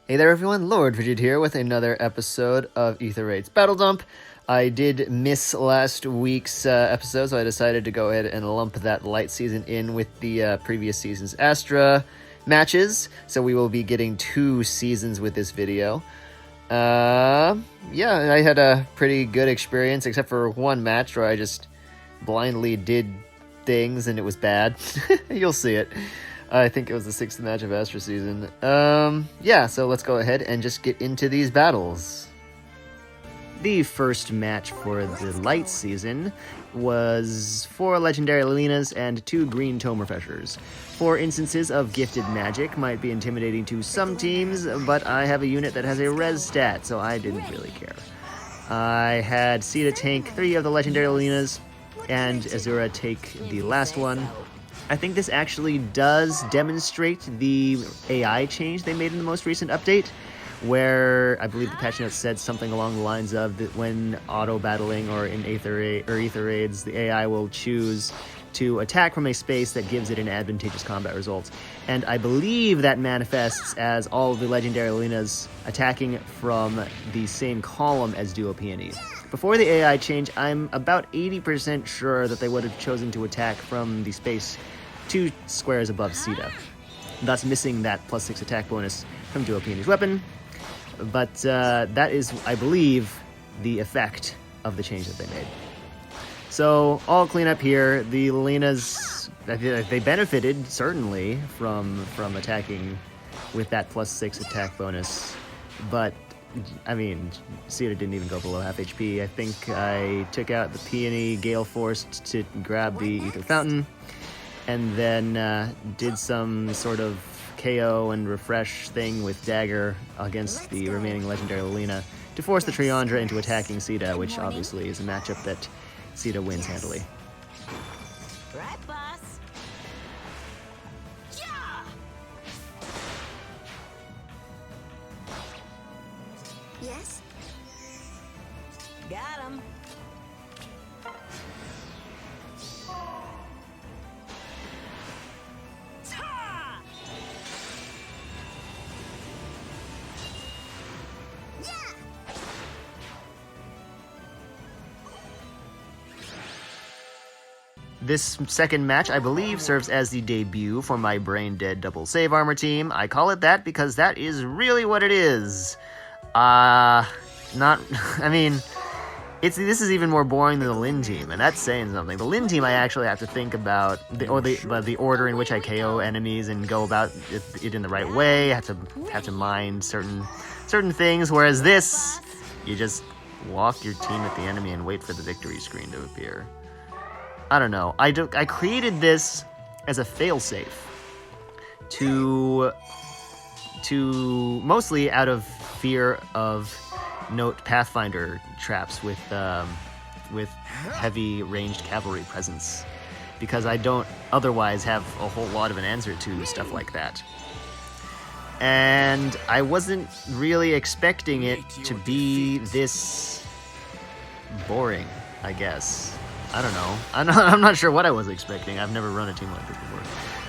Hey there everyone, Lord Frigid here with another episode of Aether Raid's Battle Dump. I did miss last week's episode, so I decided to go ahead and lump that light season in with the previous season's Astra matches. So we will be getting 2 seasons with this video. Yeah, I had a pretty good experience, except for one match where I just blindly did things and it was bad. You'll see it. I think it was the 6th match of Astra season. Yeah, so let's go ahead and just get into these battles. The first match for the light season was 4 legendary Lelinas and 2 green tome refreshers. 4 instances of gifted magic might be intimidating to some teams, but I have a unit that has a res stat, so I didn't really care. I had Caeda tank 3 of the legendary Lelinas, and Azura take the last one. I think this actually does demonstrate the AI change they made in the most recent update, where I believe the patch notes said something along the lines of that when auto-battling or in Aether raids, the AI will choose to attack from a space that gives it an advantageous combat result. And I believe that manifests as all of the legendary Lelinas attacking from the same column as duo peonies. Before the AI change, I'm about 80% sure that they would have chosen to attack from the space 2 squares above Caeda, thus missing that +6 attack bonus from duo peony's weapon. But that is, I believe, the effect of the change that they made. So, all clean up here. The Lelinas, they benefited, certainly, from attacking with that +6 attack bonus. But, I mean, Caeda didn't even go below half HP. I think I took out the Peony Gale Force to grab the Aether Fountain, and then did some sort of KO and refresh thing with Dagger against the remaining legendary Lelina to force the Triandra into attacking Caeda, which obviously is a matchup that Caeda wins handily. Right, boss. Yeah. Yes. Got him. This second match, I believe, serves as the debut for my Brain Dead Double Save Armor team. I call it that because that is really what it is. I mean, this is even more boring than the Lin team, and that's saying something. The Lin team, I actually have to think about the order in which I KO enemies and go about it in the right way. I have to mind certain things, whereas this, you just walk your team at the enemy and wait for the victory screen to appear. I don't know. I created this as a failsafe to mostly out of fear of note Pathfinder traps with heavy ranged cavalry presence, because I don't otherwise have a whole lot of an answer to stuff like that. And I wasn't really expecting it to be this boring, I guess. I don't know. I'm not sure what I was expecting. I've never run a team like this before.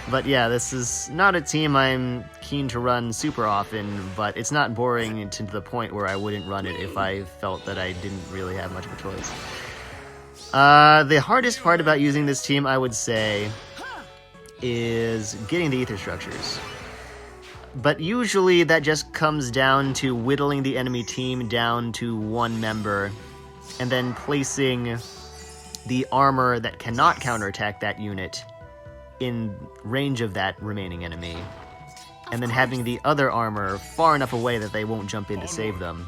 But yeah, this is not a team I'm keen to run super often, but it's not boring to the point where I wouldn't run it if I felt that I didn't really have much of a choice. The hardest part about using this team, I would say, is getting the Aether structures. But usually that just comes down to whittling the enemy team down to 1 member, and then placing the armor that cannot counterattack that unit in range of that remaining enemy, and then having the other armor far enough away that they won't jump in to save them.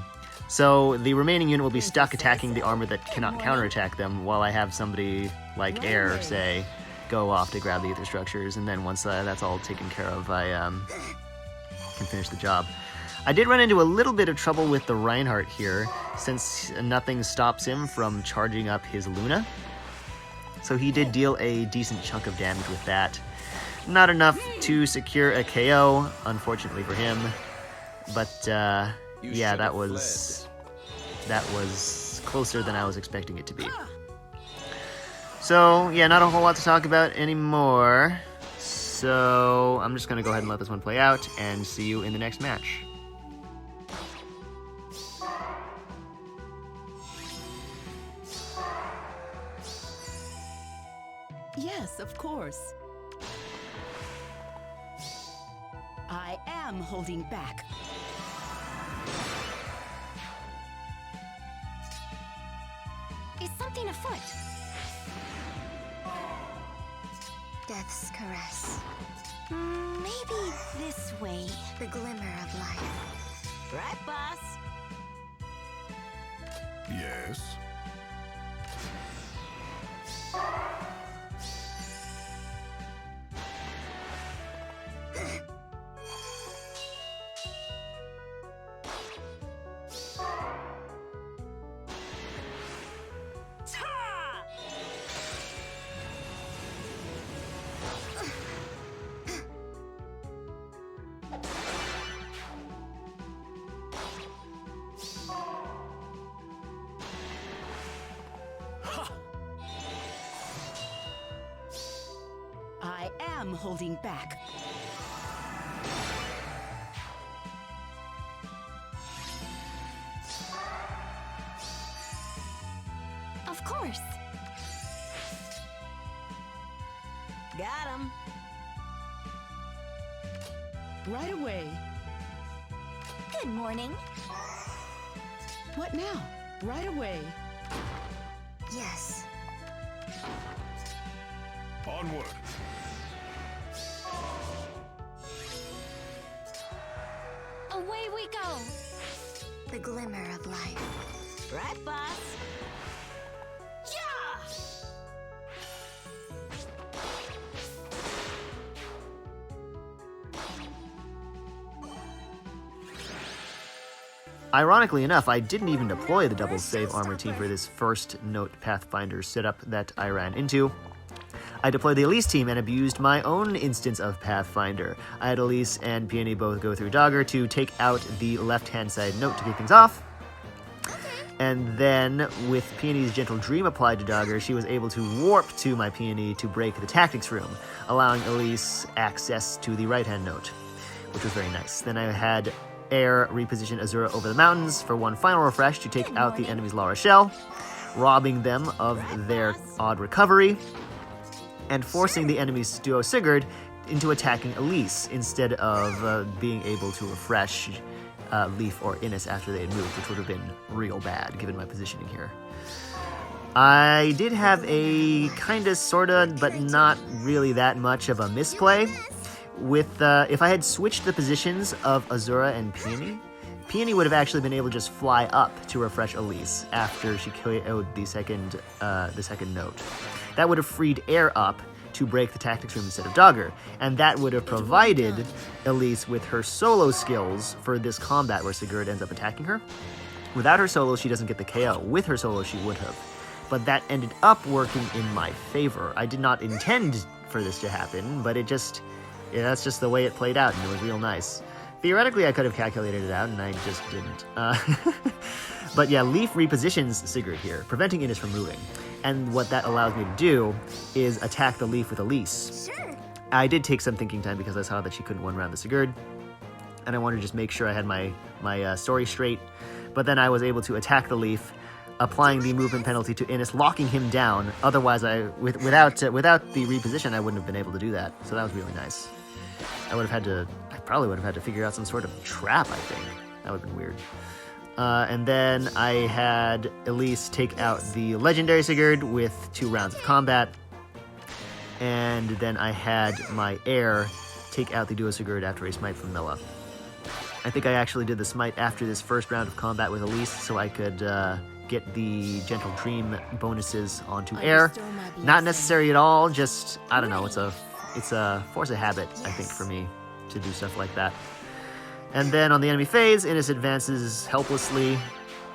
So the remaining unit will be stuck attacking the armor that cannot counterattack them, while I have somebody like Air, say, go off to grab the Aether structures, and then once that's all taken care of, I can finish the job. I did run into a little bit of trouble with the Reinhardt here, since nothing stops him from charging up his Luna. So he did deal a decent chunk of damage with that. Not enough to secure a KO, unfortunately for him. But yeah, that was closer than I was expecting it to be. So yeah, not a whole lot to talk about anymore. So I'm just gonna go ahead and let this one play out and see you in the next match. Yes, of course. I am holding back. Is something afoot? Death's caress. Maybe this way. The glimmer of life. Right, boss? Yes. I am holding back. Of course. Got him. Right away. Good morning. What now? Right away. Yes. Onward. Away we go. The glimmer of life. Right, boss? Yeah! Ironically enough, I didn't even deploy the double save armor team for this first note Pathfinder setup that I ran into. I deployed the Elise team and abused my own instance of Pathfinder. I had Elise and Peony both go through Dogger to take out the left-hand side note to kick things off. And then, with Peony's Gentle Dream applied to Dogger, she was able to warp to my Peony to break the tactics room, allowing Elise access to the right-hand note, which was very nice. Then I had Air reposition Azura over the mountains for one final refresh to take out the enemy's La Rochelle, robbing them of their odd recovery, and forcing the enemy's duo Sigurd into attacking Elise instead of being able to refresh Leaf or Innis after they had moved, which would have been real bad given my positioning here. I did have a kinda, sorta, but not really that much of a misplay. With if I had switched the positions of Azura and Peony, Peony would have actually been able to just fly up to refresh Elise after she KO'd the second note. That would have freed Air up to break the tactics room instead of Dogger, and that would have provided Elise with her solo skills for this combat where Sigurd ends up attacking her. Without her solo, she doesn't get the KO. With her solo, she would have. But that ended up working in my favor. I did not intend for this to happen, but that's just the way it played out, and it was real nice. Theoretically, I could have calculated it out, and I just didn't. But yeah, Leaf repositions Sigurd here, preventing Innis from moving. And what that allows me to do is attack the Leaf with Elise. Sure. I did take some thinking time because I saw that she couldn't one round the Sigurd, and I wanted to just make sure I had my story straight. But then I was able to attack the Leaf, applying the movement penalty to Innis, locking him down. Otherwise, without the reposition, I wouldn't have been able to do that. So that was really nice. I probably would have had to figure out some sort of trap, I think. That would have been weird. And then I had Elise take out the legendary Sigurd with 2 rounds of combat. And then I had my Air take out the duo Sigurd after a smite from Milla. I think I actually did the smite after this first round of combat with Elise so I could get the Gentle Dream bonuses onto Air. Not necessary at all, just, I don't know, it's a force of habit, I think, for me to do stuff like that. And then on the enemy phase, Innis advances helplessly.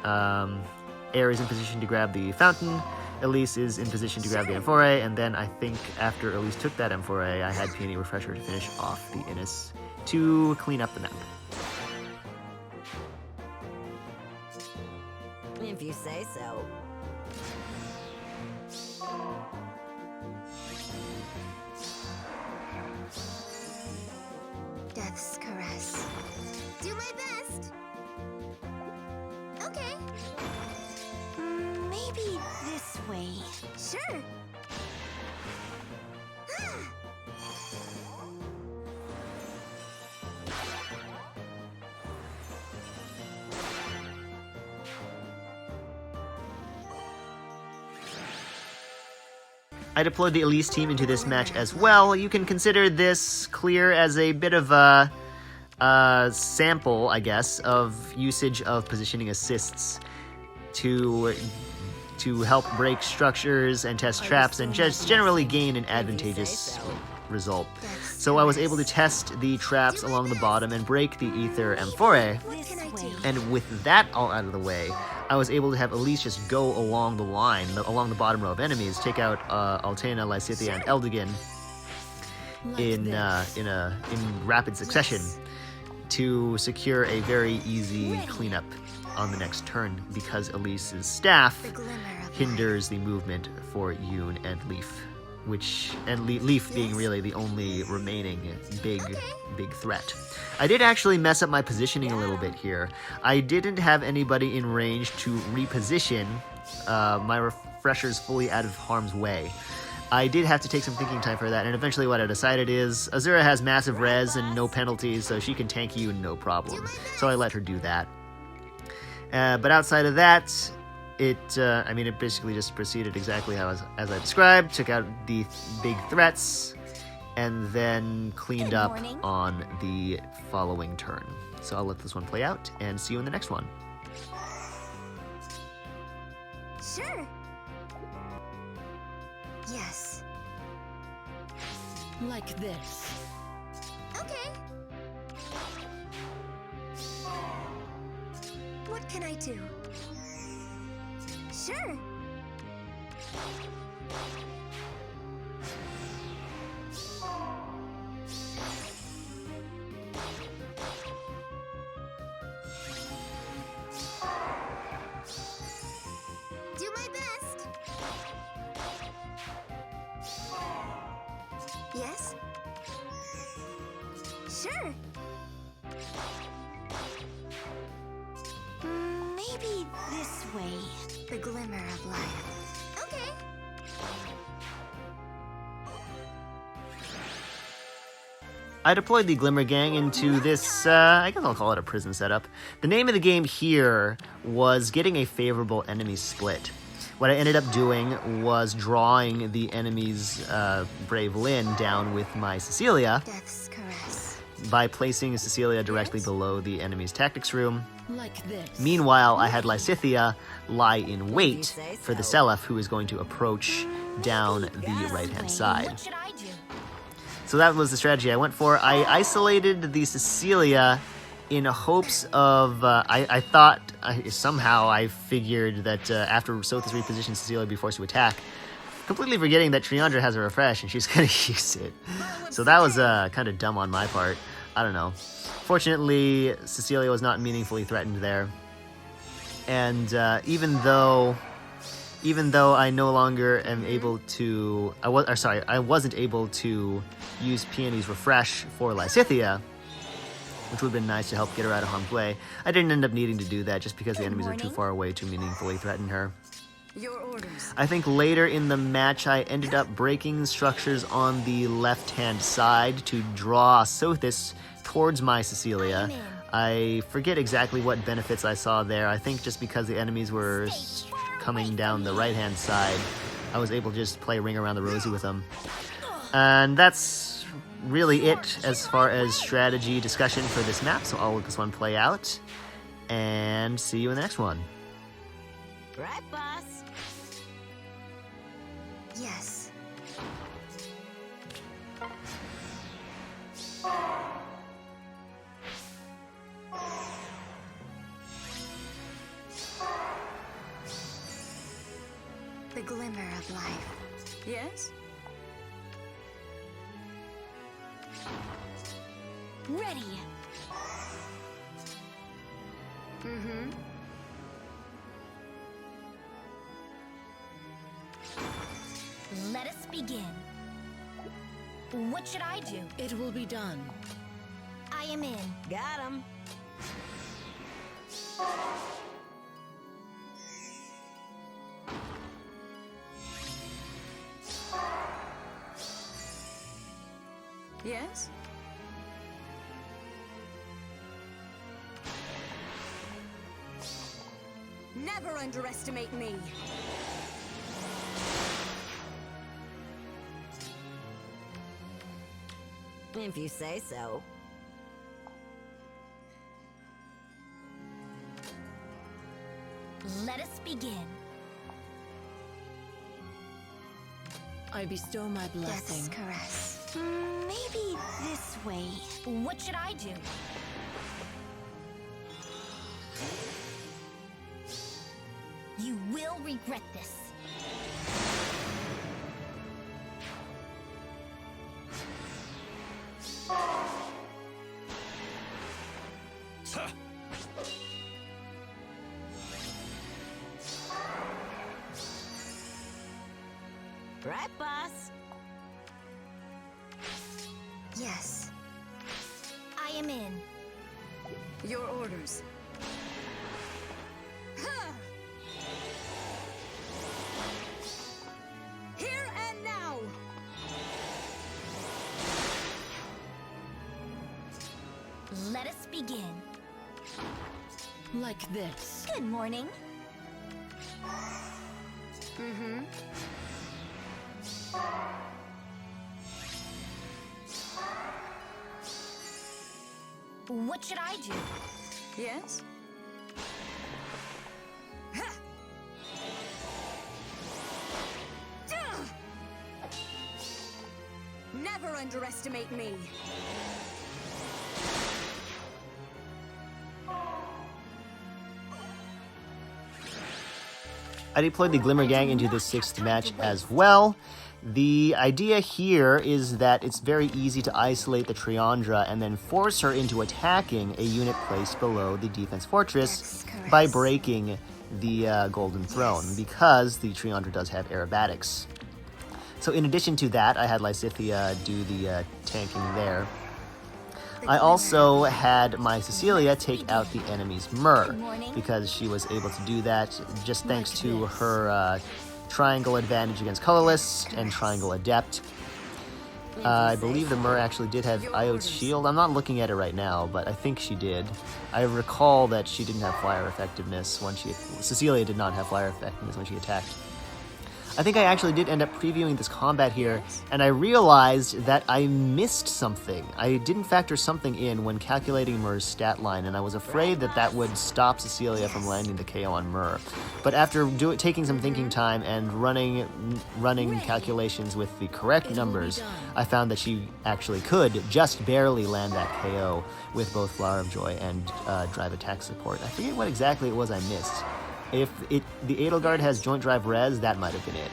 Air is in position to grab the fountain. Elise is in position to grab the amphore, and then I think after Elise took that amphore, I had Peony refresh her to finish off the Innis to clean up the map. If you say so. Death's caress. Do my best. Okay. Maybe this way. Sure. I deployed the Elise team into this match as well. You can consider this clear as a bit of a sample, I guess, of usage of positioning assists to help break structures and test traps and just generally gain an advantageous result. So I was able to test the traps along the bottom and break the Aether Amphore, What can I do? and with that all out of the way, I was able to have Elise just go along the line, along the bottom row of enemies, take out Altena, Lysithea, and Eldigan in rapid succession to secure a very easy cleanup on the next turn, because Elise's staff The glimmer of hinders the movement for Yoon and Leaf, Leaf being really the only remaining big threat. I did actually mess up my positioning a little bit here. I didn't have anybody in range to reposition my refreshers fully out of harm's way. I did have to take some thinking time for that, and eventually what I decided is Azura has massive res and no penalties, so she can tank you no problem. So I let her do that. But outside of that, it basically just proceeded exactly as I described, took out the big threats, and then cleaned up on the following turn. So I'll let this one play out, and see you in the next one. Sure. Yes. Like this. Okay. What can I do? Sure. Do my best. Yes? Sure. Maybe this way. The glimmer of life. Okay. I deployed the Glimmer gang into this, I guess I'll call it a prison setup. The name of the game here was getting a favorable enemy split. What I ended up doing was drawing the enemy's Brave Lynn down with my Cecilia Death's caress. by placing Cecilia directly below the enemy's tactics room. Like this. Meanwhile, I had Lysithea lie in wait for the Selef, who is going to approach down the right-hand side. What should I do? So that was the strategy I went for. I isolated the Cecilia in hopes of, I figured that after Sothis repositioned Cecilia would be forced to attack, completely forgetting that Triandra has a refresh and she's going to use it. So that was kind of dumb on my part. I don't know. Fortunately, Cecilia was not meaningfully threatened there. And even though I no longer am able to, I wasn't able to use Peony's refresh for Lysithea, which would have been nice to help get her out of harm's way. I didn't end up needing to do that just because the enemies are too far away to meaningfully threaten her. Your orders. I think later in the match I ended up breaking structures on the left-hand side to draw Sothis towards my Cecilia. I forget exactly what benefits I saw there. I think just because the enemies were coming down the right-hand side, I was able to just play Ring Around the Rosie with them. And that's really it as far as strategy discussion for this map, so I'll let this one play out, and see you in the next one. Right, boss? Yes. The glimmer of life. Yes? Ready. Mm-hmm. Let us begin. What should I do? It will be done. I am in. Got him. Yes? Never underestimate me. If you say so. Let us begin. I bestow my blessing. Death's caress. Maybe this way. What should I do? You will regret this. Right, boss? Yes. I am in. Your orders. Here and now! Let us begin. Like this. Good morning. What should I do? Yes? Never underestimate me. I deployed the Glimmer Gang into the 6th match as well. The idea here is that it's very easy to isolate the Triandra and then force her into attacking a unit placed below the defense fortress by breaking the Golden Throne, because the Triandra does have aerobatics. So in addition to that, I had Lysithea do the tanking there. I also had my Cecilia take out the enemy's Myr, because she was able to do that just thanks to her triangle advantage against colorless and triangle adept. I believe the Myr actually did have Io's shield. I'm not looking at it right now, but I think she did. I recall that she didn't have flyer effectiveness when Cecilia did not have flyer effectiveness when she attacked. I think I actually did end up previewing this combat here, and I realized that I missed something. I didn't factor something in when calculating Myr's stat line, and I was afraid that that would stop Cecilia from landing the KO on Myr. But after taking some thinking time and running calculations with the correct numbers, I found that she actually could just barely land that KO with both Flower of Joy and Drive Attack support. I forget what exactly it was I missed. If the Edelgard has joint drive res, that might have been it.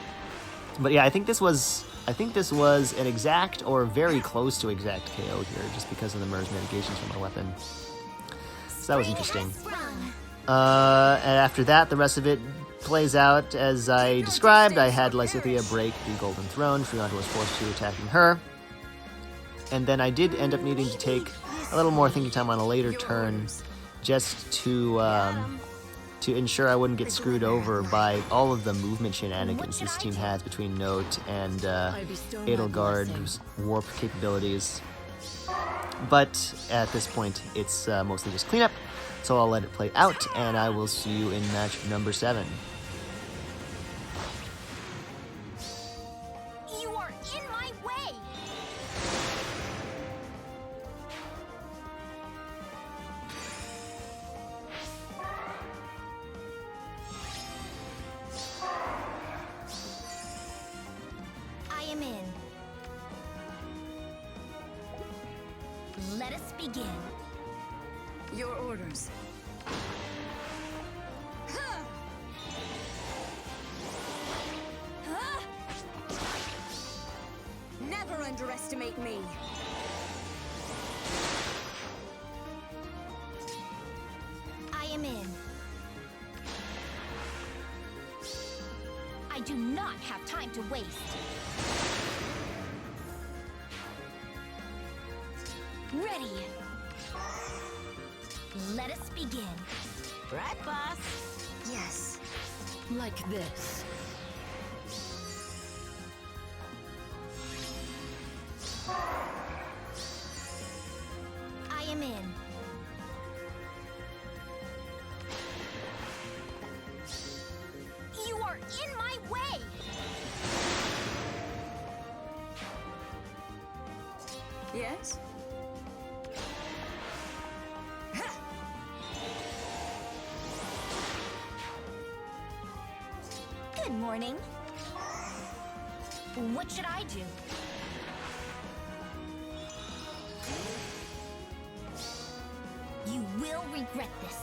But yeah, I think this was an exact or very close to exact KO here, just because of the Myr's mitigations from her weapon. So that was interesting. And after that, the rest of it plays out as I described. I had Lysithea break the Golden Throne. Triandra was forced to attacking her. And then I did end up needing to take a little more thinking time on a later turn, just to ensure I wouldn't get screwed over by all of the movement shenanigans this team has between Note and Edelgard's warp capabilities. But at this point, it's mostly just cleanup, so I'll let it play out, and I will see you in match number 7. You are in my way! I am in. Let us begin. Your orders. Never underestimate me. I am in. I do not have time to waste. Ready. Let us begin. Right, boss? Yes. Like this. I am in. You are in my way! Yes? Good morning. What should I do? You will regret this.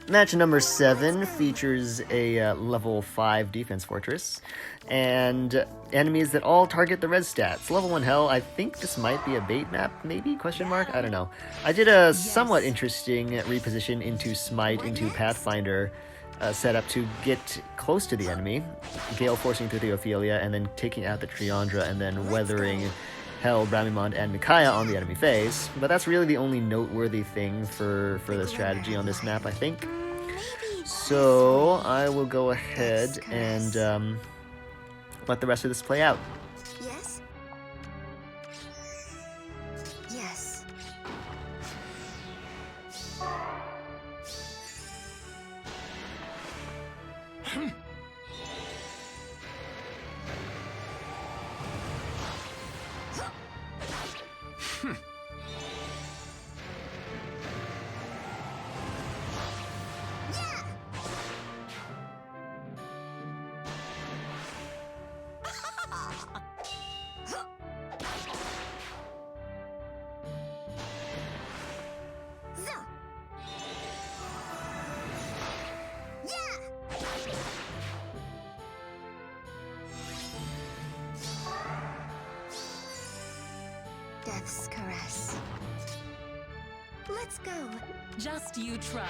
Match number 7 features a level 5 defense fortress, and enemies that all target the res stats. Level 1 hell, I think this might be a bait map, maybe? Question mark? I don't know. I did a somewhat interesting reposition into Smite, into Pathfinder setup to get close to the enemy, Gale forcing through the Ophelia, and then taking out the Triandra, and then weathering Hell, Bramimond, and Micaiah on the enemy phase. But that's really the only noteworthy thing for the strategy on this map, I think. So I will go ahead and let the rest of this play out. Yes? Yes. Death's caress. Let's go. Just you try.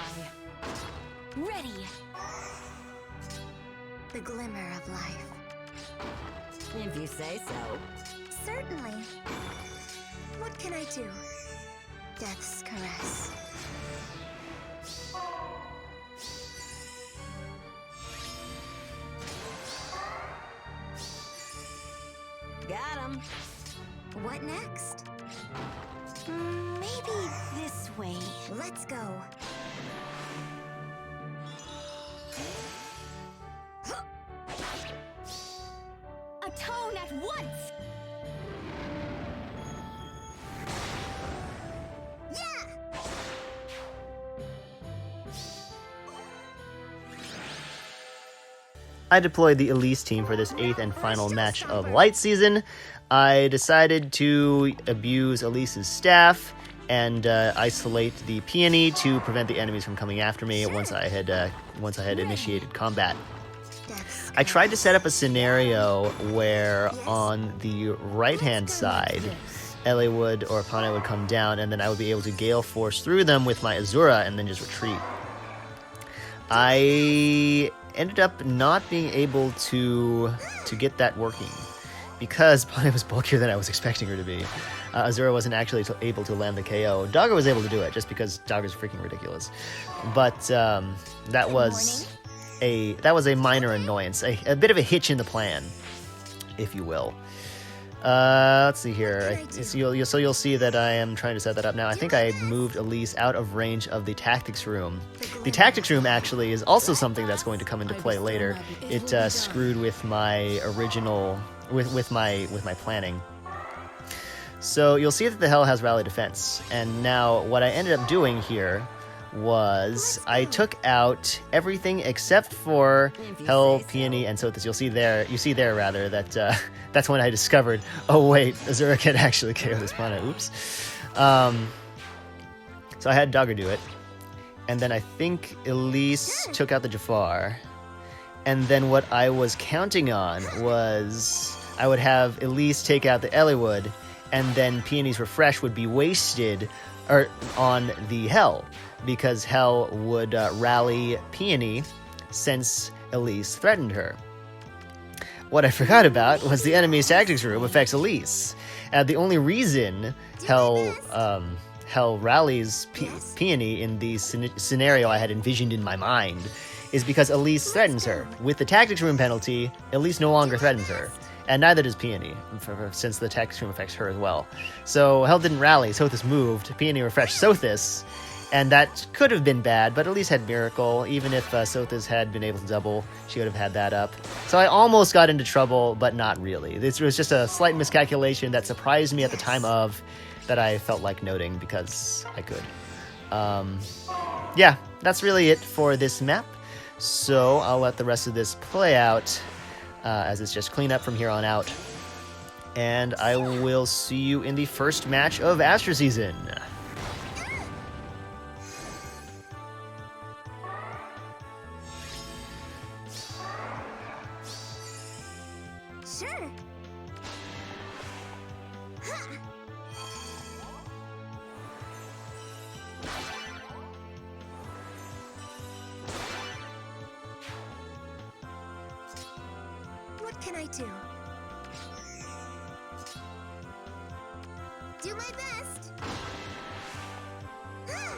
Ready. The glimmer of life. If you say so. Certainly. What can I do? Death's caress. Got him. What next? Maybe this way. Let's go. Atone at once! Yeah! I deployed the Elise team for this 8th and final match of Light Season. I decided to abuse Elise's staff and isolate the peony to prevent the enemies from coming after me once I had initiated combat. I tried to set up a scenario where on the right-hand side, LA would or Pana would come down, and then I would be able to Gale Force through them with my Azura and then just retreat. I ended up not being able to get that working because Pana was bulkier than I was expecting her to be. Azura wasn't actually able to land the KO. Dogger was able to do it just because Dogger's freaking ridiculous. But that was a minor annoyance, a bit of a hitch in the plan, if you will. Let's see here. You'll see that I am trying to set that up now. I think I moved Elise out of range of the tactics room. The tactics room actually is also something that's going to come into play later. It screwed with my original with my planning. So you'll see that the Hell has rally defense, and now what I ended up doing here was I took out everything except for Hell, Peony, and Sothis. You see there that that's when I discovered, oh wait, Azura can actually KO this Pana. Oops. So I had Dogger do it, and then I think Elise took out the Jafar, and then what I was counting on was I would have Elise take out the Eliwood, and then Peony's Refresh would be wasted on the Hell, because Hell would rally Peony since Elise threatened her. What I forgot about was the enemy's tactics room affects Elise. The only reason Hell rallies Peony in the scenario I had envisioned in my mind is because Elise threatens her. With the tactics room penalty, Elise no longer threatens her. And neither does Peony, since the tactics room affects her as well. So Hell didn't rally, Sothis moved, Peony refreshed Sothis, And that could have been bad, but at least had Miracle. Even if Sothis had been able to double, she would have had that up. So I almost got into trouble, but not really. This was just a slight miscalculation that surprised me at the time of, that I felt like noting because I could. Yeah, that's really it for this map. So I'll let the rest of this play out, as it's just cleanup from here on out. And I will see you in the first match of Astra Season. Sure. Ha! What can I do? Do my best. Ah!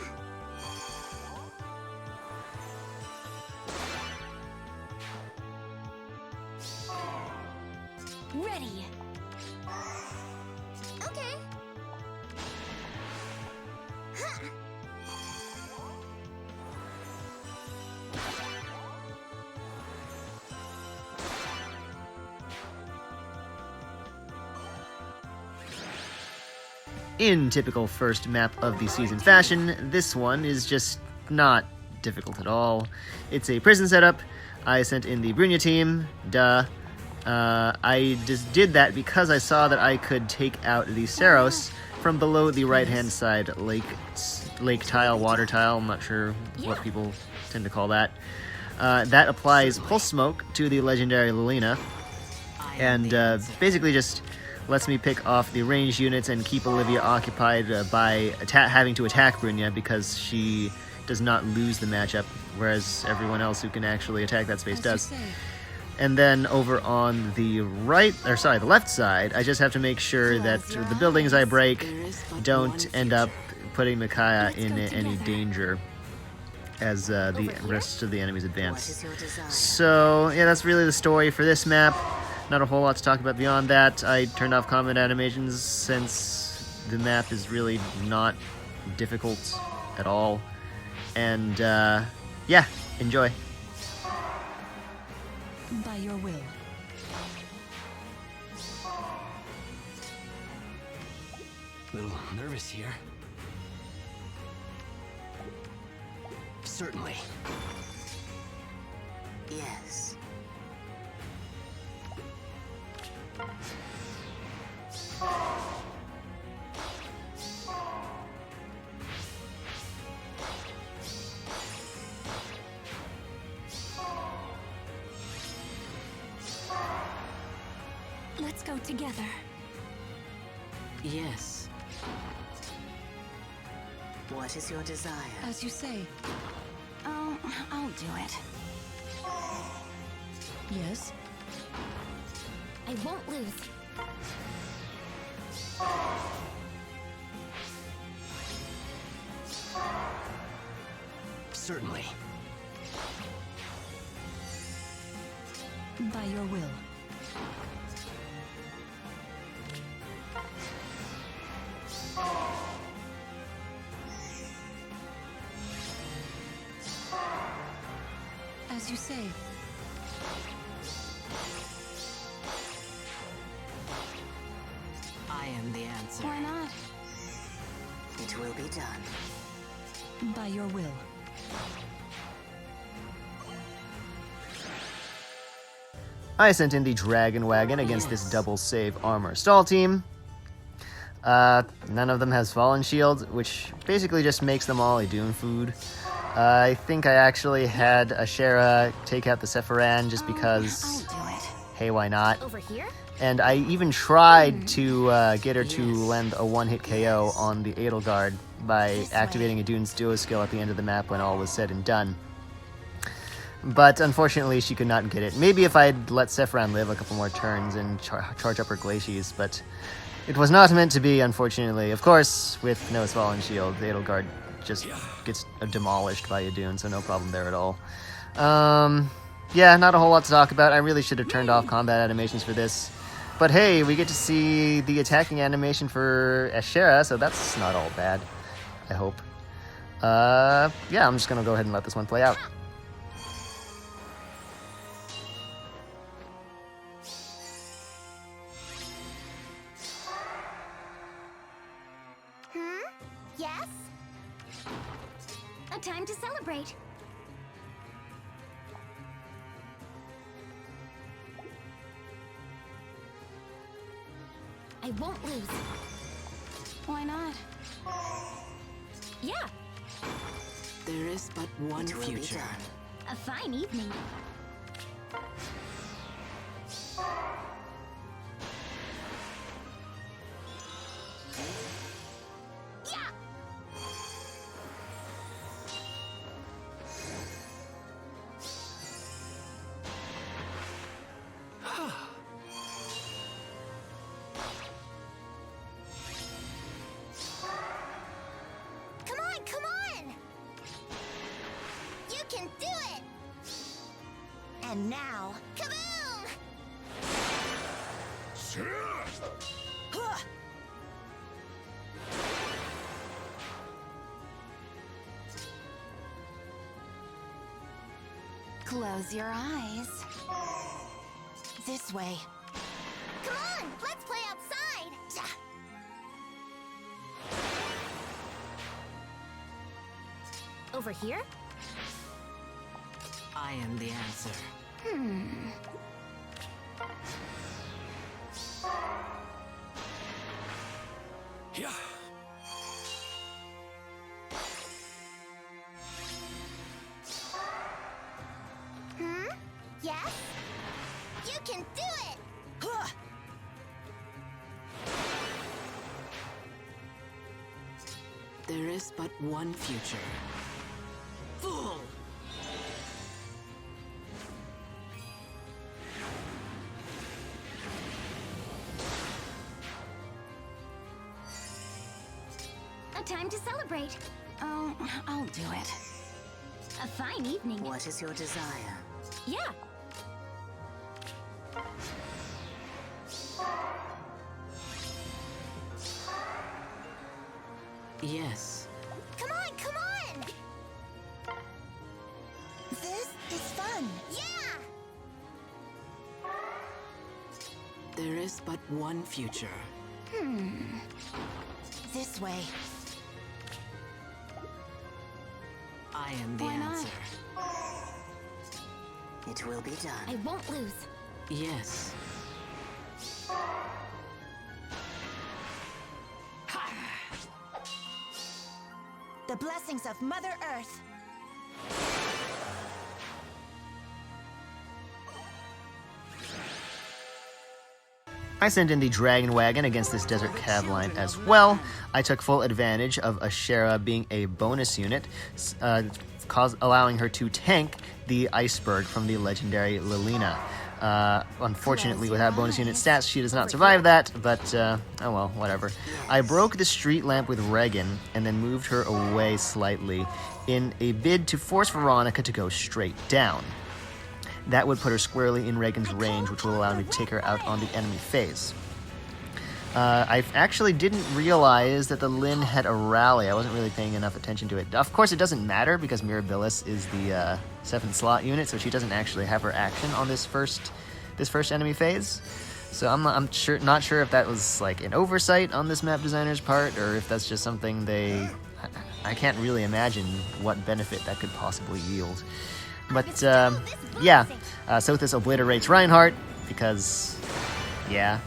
Ready. Okay. Ha! In typical first map of the season fashion, this one is just not difficult at all. It's a prison setup. I sent in the Brunnya team, duh. I just did that because I saw that I could take out the Saros from below the right-hand side lake tile, water tile, I'm not sure what people tend to call that. That applies Pulse Smoke to the legendary Lilina, and basically just lets me pick off the ranged units and keep Olivia occupied by having to attack Brunnya because she does not lose the matchup, whereas everyone else who can actually attack that space does. And then over on the the left side, I just have to make sure that the buildings I break don't end up putting Micaiah in any danger as the rest of the enemies advance. So yeah, that's really the story for this map. Not a whole lot to talk about beyond that. I turned off combat animations since the map is really not difficult at all. And yeah, enjoy. By your will. Little nervous here. Certainly. Yes. Let's go together. Yes. What is your desire? As you say. Oh, I'll do it. Yes. I won't lose. Certainly. By your will. As you say. I am the answer. Why not? It will be done. By your will. I sent in the Dragon Wagon against this double save armor stall team. None of them has Fallen Shield, which basically just makes them all a Doom food. I think I actually had Ashera take out the Sephiran just because, I'll do it. hey, why not? Over here? And I even tried to get her to land a one-hit KO on the Edelgard by activating a Dune's Duo skill at the end of the map when all was said and done. But unfortunately, she could not get it. Maybe if I'd let Sephiran live a couple more turns and charge up her Glacies, but it was not meant to be, unfortunately. Of course, with no Fallen Shield, the Edelgard just gets demolished by a Dune, so no problem there at all. Yeah, not a whole lot to talk about. I really should have turned off combat animations for this. But hey, we get to see the attacking animation for Ashera, so that's not all bad, I hope. Yeah, I'm just gonna go ahead and let this one play out. Yes? A time to celebrate. I won't lose. Why not? Yeah, There is but one future. a fine evening. Yeah! Come on, come on! You can do it! And now, kaboom! Huh. Close your eyes. This way. Come on, let's play outside! Over here? I am the answer. Yeah. Yes? You can do it! Huh. There is but one future. Fool! A time to celebrate. Oh, I'll do it. A fine evening. What is your desire? Yeah. Yes. Come on, come on! This is fun. Yeah! There is but one future. This way. I am the Why not? answer. It will be I done. won't lose. Yes. The blessings of Mother Earth. I sent in the Dragon Wagon against this Desert Cav line as well. I took full advantage of Ashera being a bonus unit, allowing her to tank the Iceberg from the legendary Lilina. Unfortunately, without bonus unit stats, she does not survive that, but oh well, whatever. I broke the street lamp with Regan and then moved her away slightly in a bid to force Veronica to go straight down. That would put her squarely in Regan's range, which will allow me to take her out on the enemy phase. I actually didn't realize that the Lin had a rally. I wasn't really paying enough attention to it. Of course, it doesn't matter because Mirabilis is the 7th slot unit, so she doesn't actually have her action on this first enemy phase. So I'm not sure if that was like an oversight on this map designer's part, or if that's just something I can't really imagine what benefit that could possibly yield. But yeah, Sothis obliterates Reinhardt because, yeah.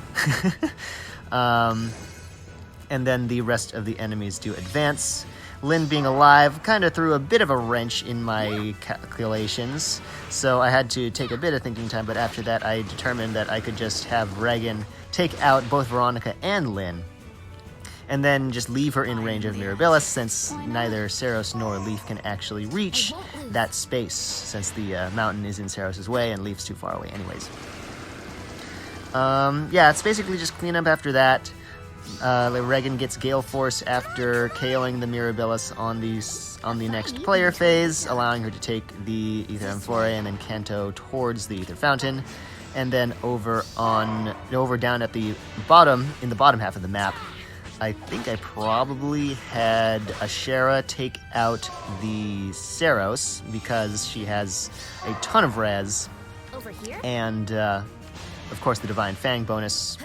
And then the rest of the enemies do advance. Lin being alive kind of threw a bit of a wrench in my calculations, so I had to take a bit of thinking time, but after that I determined that I could just have Regan take out both Veronica and Lin, and then just leave her in range of Mirabilis, since neither Seros nor Leaf can actually reach that space, since the mountain is in Seros' way and Leaf's too far away anyways. Yeah, it's basically just clean up after that. Regan gets Gale Force after KOing the Mirabilis on the next player phase, allowing her to take the Aether Amphorae and then Kanto towards the Aether Fountain, and then over down at the bottom, in the bottom half of the map, I think I probably had Ashera take out the Saros because she has a ton of res, Over here? and of course the Divine Fang bonus.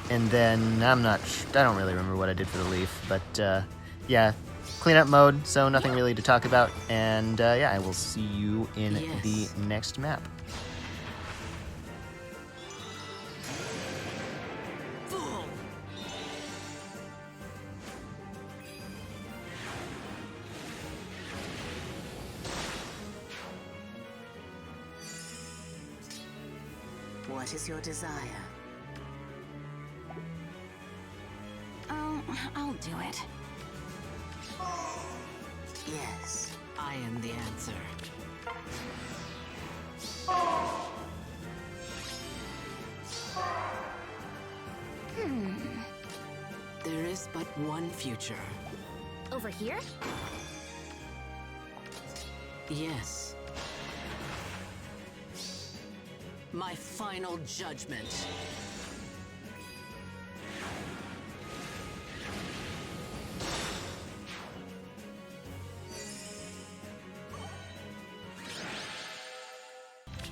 And then I don't really remember what I did for the leaf, but yeah, cleanup mode, so nothing really to talk about. And yeah, I will see you in the next map. What is your desire? I'll do it. Yes, I am the answer. There is but one future. Over here? Yes. My final judgment.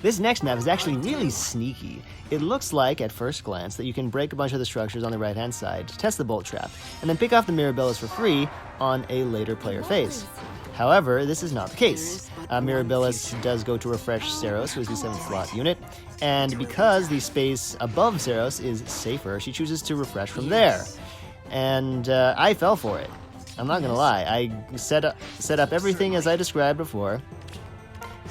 This next map is actually really sneaky. It looks like, at first glance, that you can break a bunch of the structures on the right-hand side to test the bolt trap, and then pick off the Mirabilis for free on a later player phase. However, this is not the case. Mirabilis does go to refresh Saros, who is the 7th slot unit, and because the space above Saros is safer, she chooses to refresh from there. And I fell for it. I'm not gonna lie. I set up everything as I described before,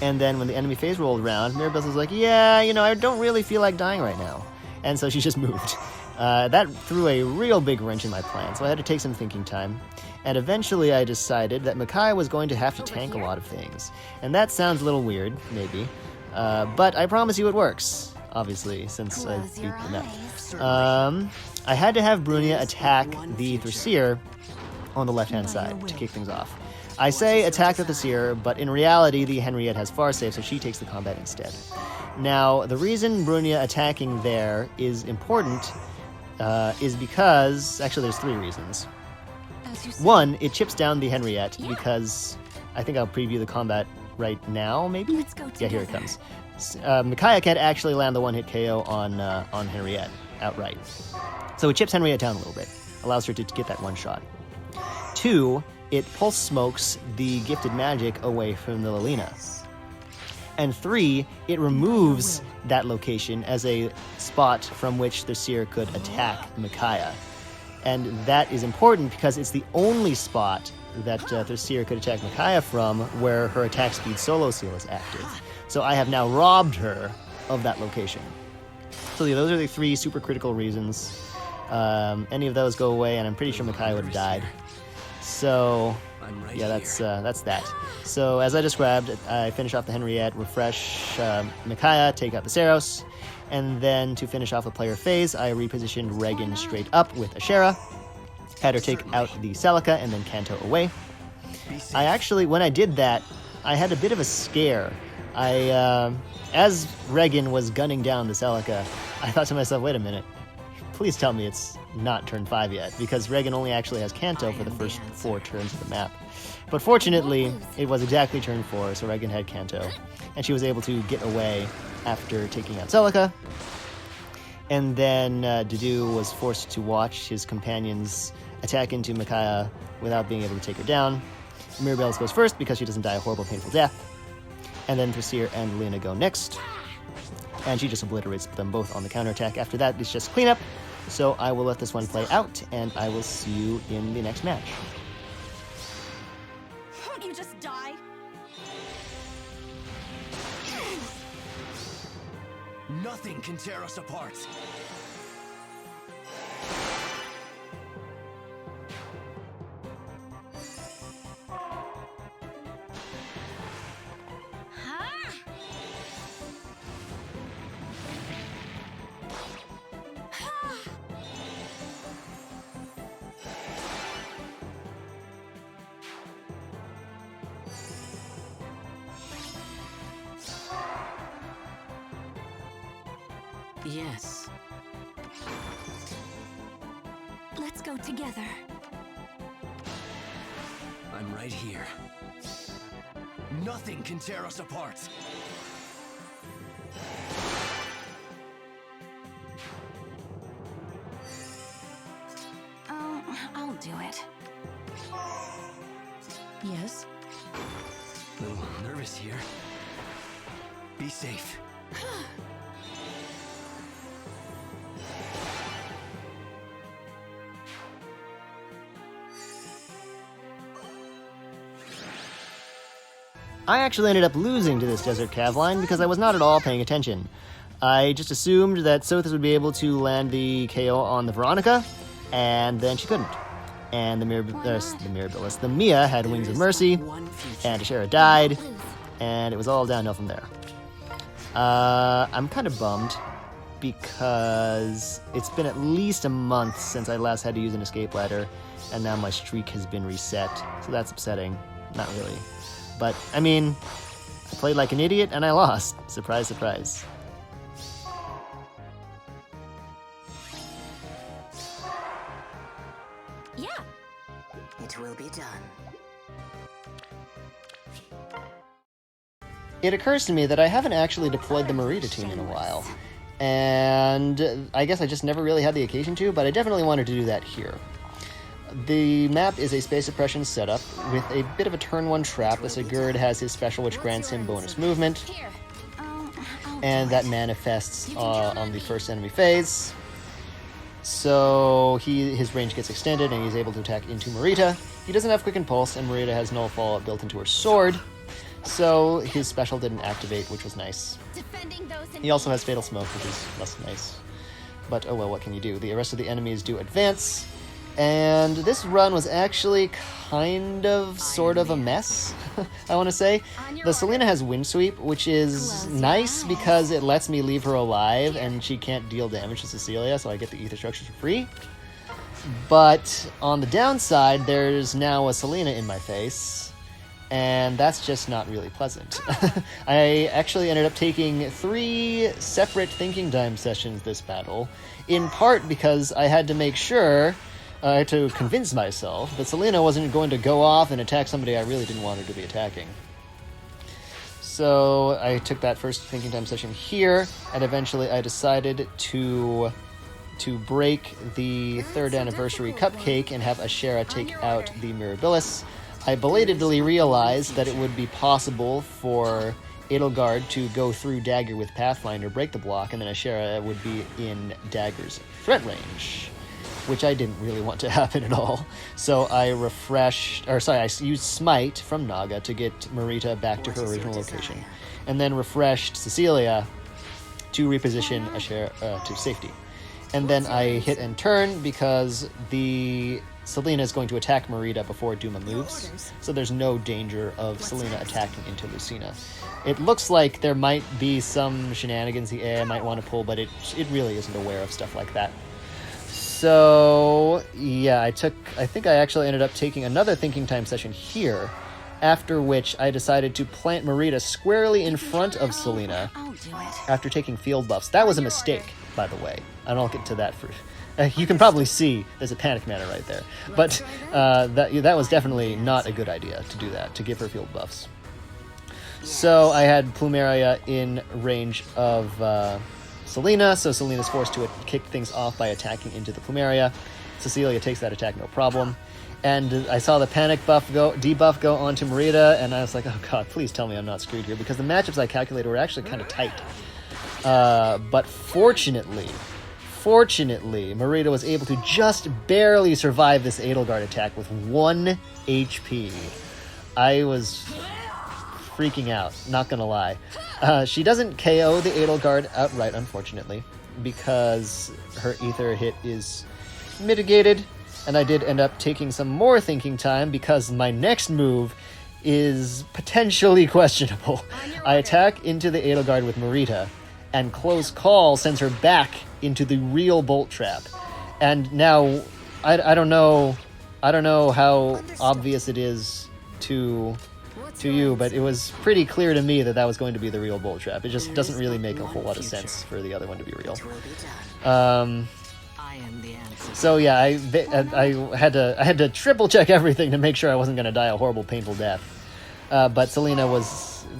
and then when the enemy phase rolled around, Mirabilis was like, yeah, you know, I don't really feel like dying right now. And so she just moved. That threw a real big wrench in my plan, so I had to take some thinking time. And eventually I decided that Micaiah was going to have to tank a lot of things. And that sounds a little weird, maybe. But I promise you it works, obviously, since I beat the map. I had to have Brunnya attack the Thracier on the left-hand side to kick things off. I say attack the Thracier, but in reality the Henriette has far save, so she takes the combat instead. Now, the reason Brunnya attacking there is important is because... Actually, there's 3 reasons. One, it chips down the Henriette, because I think I'll preview the combat right now, maybe? Let's go Yeah, here it together. comes. Micaiah can't actually land the one-hit KO on Henriette outright. So it chips Henriette down a little bit, allows her to get that one shot. 2, it pulse smokes the gifted magic away from the Lilina. And 3, it removes that location as a spot from which the Seer could attack Micaiah. And that is important because it's the only spot that the Seer could attack Micaiah from where her attack speed solo seal is active. So I have now robbed her of that location. So yeah, those are the 3 super critical reasons. Any of those go away, and I'm pretty sure Micaiah would have died. So yeah, that's that. So as I described, I finish off the Henriette, refresh Micaiah, take out the Saros, and then to finish off a player phase, I repositioned Regan straight up with Ashera, had her take out the Celica, and then Kanto away. I actually, when I did that, I had a bit of a scare. As Regan was gunning down the Celica, I thought to myself, wait a minute, please tell me it's not turn 5 yet, because Regan only actually has Kanto for the first 4 turns of the map. But fortunately, it was exactly turn 4, so Regan had Kanto, and she was able to get away after taking out Celica. And then Dedue was forced to watch his companions attack into Micaiah without being able to take her down. Mirabilis goes first because she doesn't die a horrible, painful death. And then Thracier and Lina go next. And she just obliterates them both on the counterattack. After that, it's just cleanup. So I will let this one play out, and I will see you in the next match. Won't you just die? Nothing can tear us apart. Yes. Let's go together. I'm right here. Nothing can tear us apart. I'll do it. Yes? A little nervous here. Be safe. I actually ended up losing to this Desert Cav line because I was not at all paying attention. I just assumed that Sothis would be able to land the KO on the Veronica, and then she couldn't. And the Mia had Wings of Mercy, and Ashera died, and it was all downhill from there. I'm kind of bummed because it's been at least a month since I last had to use an escape ladder, and now my streak has been reset, so that's upsetting. Not really. But, I mean, I played like an idiot and I lost. Surprise, surprise. Yeah. It will be done. It occurs to me that I haven't actually deployed the Mareeta team in a while. And I guess I just never really had the occasion to, but I definitely wanted to do that here. The map is a space suppression setup with a bit of a turn 1 trap. The Sigurd has his special which grants him bonus movement, Here. and that manifests on the first enemy phase. So his range gets extended and he's able to attack into Mareeta. He doesn't have Quick and Pulse, and Mareeta has Null Fallout built into her sword, so his special didn't activate, which was nice. Defending those in He also has Fatal Smoke, which is less nice. But oh well, what can you do? The rest of the enemies do advance. And this run was actually kind of, sort of a mess, I want to say. The Selena has Wind Sweep, which is nice because it lets me leave her alive and she can't deal damage to Cecilia, so I get the Aether Structures for free. But on the downside, there's now a Selena in my face, and that's just not really pleasant. I actually ended up taking 3 separate thinking time sessions this battle, in part because I had to make sure to convince myself that Selena wasn't going to go off and attack somebody I really didn't want her to be attacking. So I took that first thinking time session here, and eventually I decided to break the 3rd anniversary cupcake and have Ashera take out the Mirabilis. I belatedly realized that it would be possible for Edelgard to go through Dagger with Pathfinder, break the block, and then Ashera would be in Dagger's threat range, which I didn't really want to happen at all. So I I used Smite from Naga to get Mareeta back to her original location, and then refreshed Cecilia to reposition Ashera to safety. And then I hit and turn because the Selena is going to attack Mareeta before Duma moves, so there's no danger of Selena attacking into Lucina. It looks like there might be some shenanigans the AI might want to pull, but it really isn't aware of stuff like that. So, yeah, I think I actually ended up taking another thinking time session here, after which I decided to plant Mareeta squarely in front of Selena after taking field buffs. That was a mistake, by the way. I don't get to that for... you can probably see there's a panic mana right there. But that was definitely not a good idea to do that, to give her field buffs. So I had Plumeria in range of Selena, so Selena's forced to kick things off by attacking into the Plumeria. Cecilia takes that attack no problem. And I saw the panic debuff go onto Mareeta, and I was like, oh god, please tell me I'm not screwed here, because the matchups I calculated were actually kind of tight. But fortunately, Mareeta was able to just barely survive this Edelgard attack with 1 HP. I was freaking out, not gonna lie. She doesn't KO the Edelgard outright, unfortunately, because her Aether hit is mitigated, and I did end up taking some more thinking time because my next move is potentially questionable. I attack into the Edelgard with Mareeta, and Close Call sends her back into the real Bolt Trap. And now, I don't know how obvious it is to you, but it was pretty clear to me that was going to be the real Bolt Trap. It just doesn't really make a whole lot of sense for the other one to be real. So yeah, I had to triple check everything to make sure I wasn't going to die a horrible, painful death. But Selena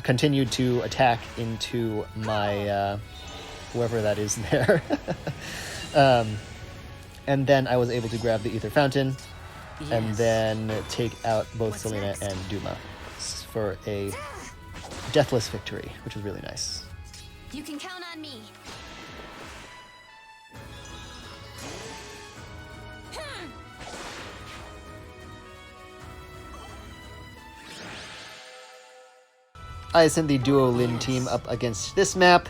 continued to attack into my whoever that is there, and then I was able to grab the Aether Fountain, and then take out both Selena and Duma for a deathless victory, which was really nice. You can count on me. I sent the Duo Lin team up against this map.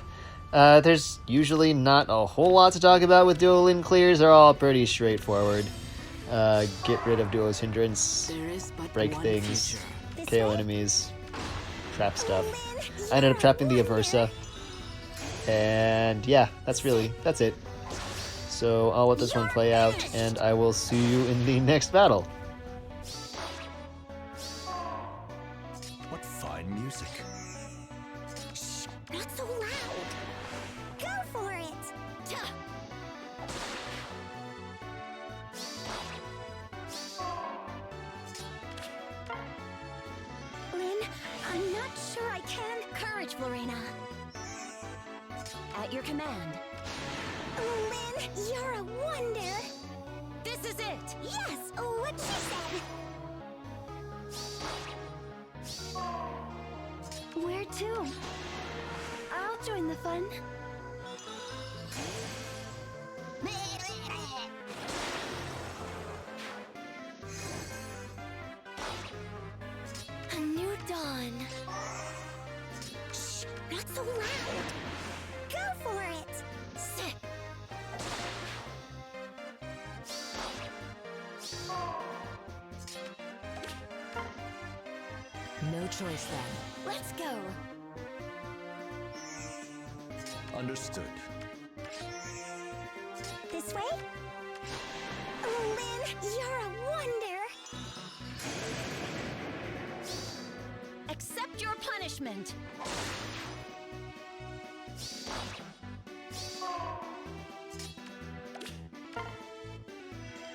There's usually not a whole lot to talk about with Duo Lin clears. They're all pretty straightforward. Get rid of Duo's hindrance, break things, KO enemies, trap stuff. I ended up trapping the Aversa. And yeah, that's it. So I'll let this one play out, and I will see you in the next battle. What fine music. Not so loud. Go for it. Lynn, I'm not sure I can. Courage, Lorena. At your command. Lynn, you're a wonder. This is it. Yes, what she said. Where to? I'll join the fun. A new dawn. Shh, not so loud. Go for it. Sit. No choice then. Let's go. Understood. This way? Lynn, you're a wonder. Accept your punishment.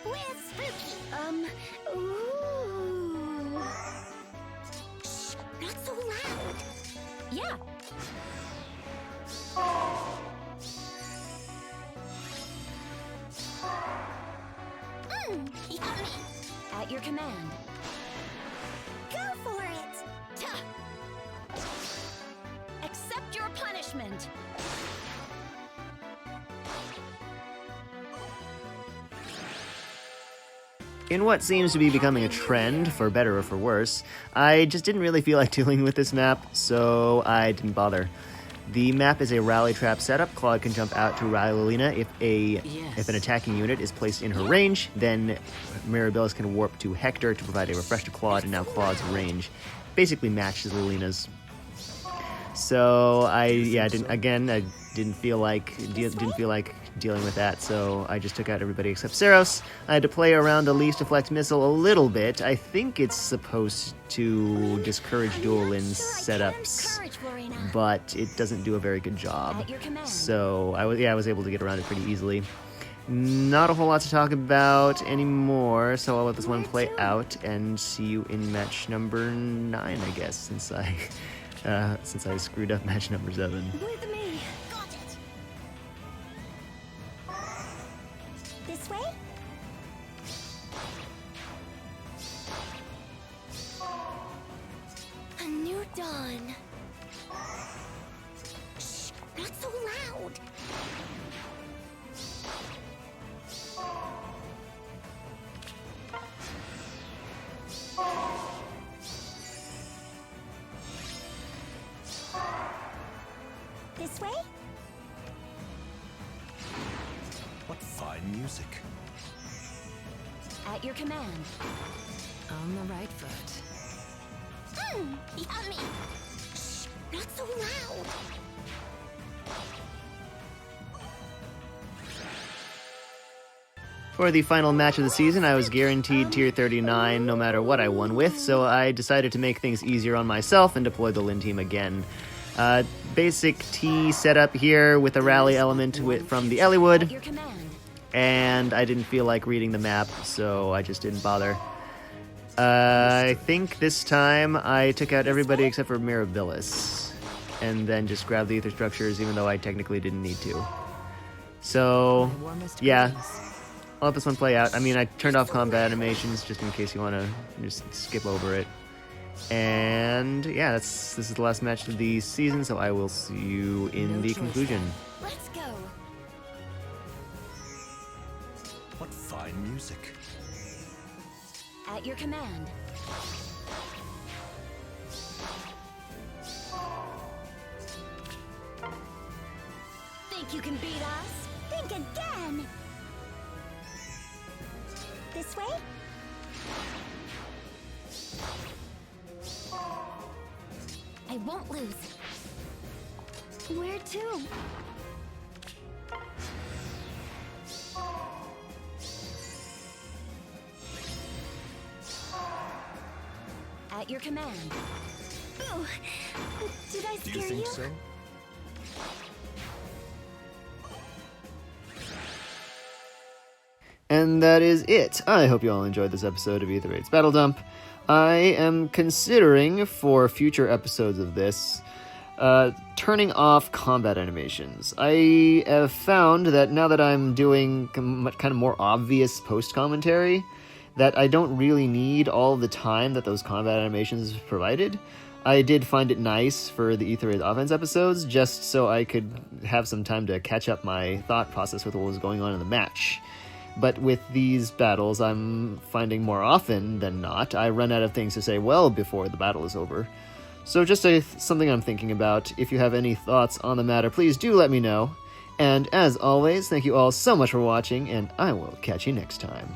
Where's Spooky? Ooh. Shh, not so loud. Yeah. Yummy. At your command. Go for it. Accept your punishment. In what seems to be becoming a trend, for better or for worse, I just didn't really feel like dealing with this map, so I didn't bother. The map is a rally trap setup. Claude can jump out to rally Lina. If an attacking unit is placed in her range, then Mirabilis can warp to Hector to provide a refresh to Claude, and now Claude's range basically matches Lina's. So I didn't feel like dealing with that, so I just took out everybody except Saros. I had to play around Elise Deflect Missile a little bit. I think it's supposed to discourage Duo Lin's setups, but it doesn't do a very good job. So I was able to get around it pretty easily. Not a whole lot to talk about anymore, so I'll let this one play out and see you in match number 9, I guess, since I screwed up match number 7. With me. Got it. This way? A new dawn. Shh, not so loud. This way? What fine music. At your command. On the right foot. Yummy. Shh, not so loud. For the final match of the season, I was guaranteed tier 39 no matter what I won with, so I decided to make things easier on myself and deploy the Lin team again. Basic T setup here with a rally element from the At Elliewood. your command. and I didn't feel like reading the map, so I just didn't bother. I think this time I took out everybody except for Mirabilis, and then just grabbed the Aether structures, even though I technically didn't need to. So, My warmest yeah, greetings. I'll let this one play out. I mean, I turned off combat animations just in case you want to just skip over it. And yeah, this is the last match of the season, so I will see you in No the choice conclusion. Let's go. What fine music. At your command. Think you can beat us? Think again! This way? I won't lose. Where to? At your command. Ooh, did I Do scare you think so? And that is it. I hope you all enjoyed this episode of Aether Raid's Battle Dump. I am considering, for future episodes of this, turning off combat animations. I have found that now that I'm doing kind of more obvious post-commentary, that I don't really need all the time that those combat animations provided. I did find it nice for the Aether Raid Offense episodes, just so I could have some time to catch up my thought process with what was going on in the match. But with these battles, I'm finding more often than not, I run out of things to say well before the battle is over. So just something I'm thinking about. If you have any thoughts on the matter, please do let me know. And as always, thank you all so much for watching, and I will catch you next time.